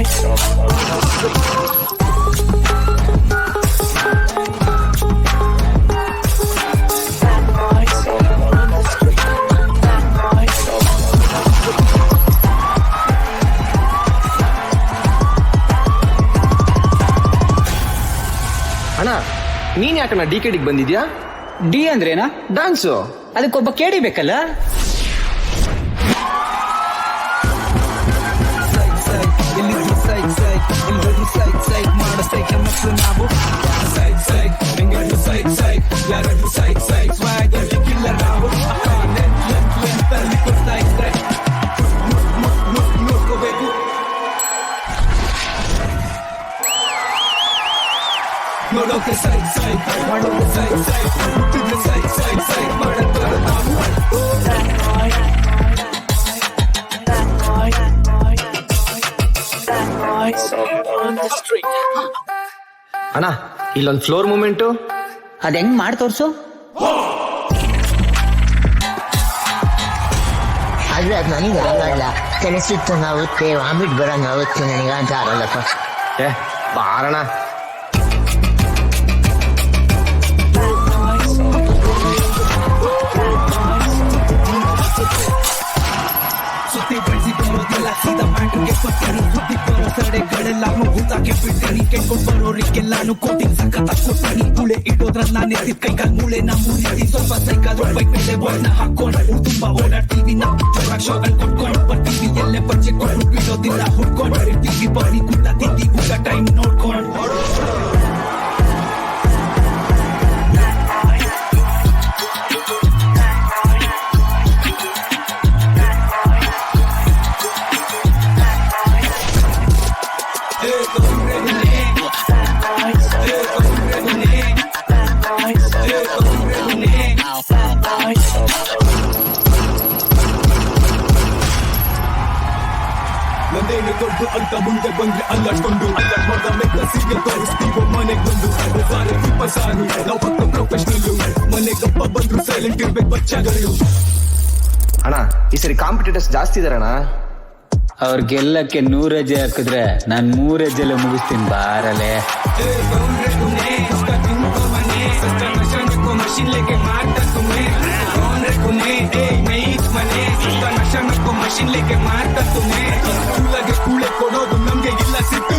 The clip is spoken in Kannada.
ಅಣ್ಣ ನೀನ್ ಯಾಕಣ್ಣ ಡಿಕೆಡಿಗೆ ಬಂದಿದ್ಯಾ? ಡಿ ಅಂದ್ರೇನಾ? ಡಾನ್ಸು. ಅದಕ್ಕೊಬ್ಬ ಕೇಳಿ ಬೇಕಲ್ಲ. ನೋಡೋಕೆ ಸೈಡ್ ಸೈಡ್ ಮಾಡೋಕೆ ಸೈಡ್ ಸೈಡ್ ಹುಟ್ಟಿದ್ರೆ ಸೈಡ್ ಸೈಡ್ ಸೈಡ್ ಮಾಡಕ್ಕೆ ನಾವು ಅಣ್ಣ ಇಲ್ಲೊಂದು ಫ್ಲೋರ್ ಮೂಮೆಂಟು. ಅದ್ ಹೆಂಗ್ ಮಾಡಿ ತೋರ್ಸು. ಆದ್ರೆ ಅದು ನನಗೆ ಆಗಲ್ಲ. ಕೆಲಸಿತ್ತು ನಾವುತ್ತೆ ವಾಮಿಟ್ ಬರೋಂಗ್ ಆಗುತ್ತೆ ನನಗೆ ಅಂತ ಆಗಲ್ಲಪ್ಪ. ಬಾರಣ. ಸುತ್ತಿ ಬೆಳೆಸಿ ಬರೋದಿಲ್ಲ ಸೀದಾ ಬ್ಯಾಂಕ್ಗೆ ಕೊಟ್ಟಣಿ ಸುತ್ತಿ ಬರೋ ಸಡೆಗಳೆಲ್ಲಾನು ಊಟಕ್ಕೆ ಬಿಟ್ಟಣಿ ಕೆಟ್ಕೊಂಡು ಬರೋರಿಗೆಲ್ಲಾನು ಕೋಟಿಂಗ್ ಸಖತ್ ಕೊಟ್ಟಣಿ ಮೂಳೆ ಇಡೋದ್ರಲ್ಲಿ ನಾನು ಎತ್ತಿ ಕೈಗಾಲ್ ಮೂಳೆ ನಾ ಮೂರಿಸಿ ಸ್ವಲ್ಪ ಸೈಕಾದ್ರು ಬೈಕ್ ಮೇಲೆ ಬಣ್ಣ ಹಾಕೊಂಡು ತುಂಬಾ ಓಡಾಡ್ತೀವಿ ನಾವು ಜೋರಾಗಿ ಶೋಗಳು ಕೊಟ್ಕೊಂಡು ಬರ್ತೀವಿ ಎಲ್ಲೇ ಪರಿಚಯ ಕೊಂಡು ಬಿಡೋದಿಲ್ಲ ಹುಡ್ಕೊಂಡು ಇರ್ತೀವಿ ಬರೀ ಕೂಡ ತಿಂದಿ ಊಟ ಟೈಮ್ ನೋಡ್ಕೊಂಡು ನಂದೇನು ದೊಡ್ಡ ಅಂತ ಮುಂದೆ ಬಂದ್ರೆ ಅಲ್ಲಷ್ಟೊಂದು ಅಲ್ಲದ ಮೆಕ್ಕಸಿಗೆ ತೋರಿಸ್ತೀವೋ ಮನೆಗೆ ಬಂದು ಸಾರಿ ಸಾರು ನಾವು ಪ್ರೊಫೆಷನಲ್ಲು ಮನೆಗಪ್ಪ ಬಂದ್ರು ಸೈಲೆಂಟ್ ಇರ್ಬೇಕು ಬಚ್ಚಾಗಳು. ಅಣ್ಣ ಈ ಸರಿ ಕಾಂಪಿಟೇಟರ್ಸ್ ಜಾಸ್ತಿ ಇದಾರಣ್ಣ. ಅವ್ರಿಗೆಲ್ಲಕ್ಕೆ 100 ಹೆಜ್ಜೆ ಹಾಕಿದ್ರೆ ನಾನ್ 3 ಹೆಜ್ಜೆಲ್ಲ ಮುಗಿಸ್ತೀನಿ ಬಾರಲೆ. मशीन लेके मारता तुम्हें कौन रे कुने नई मने नशा में को मशीन लेके मारता तुम्हें लगे कूड़े ಕೊಡೋದು ನಮ್ಗೆ ಇಲ್ಲ ಸಿಟ್ಟು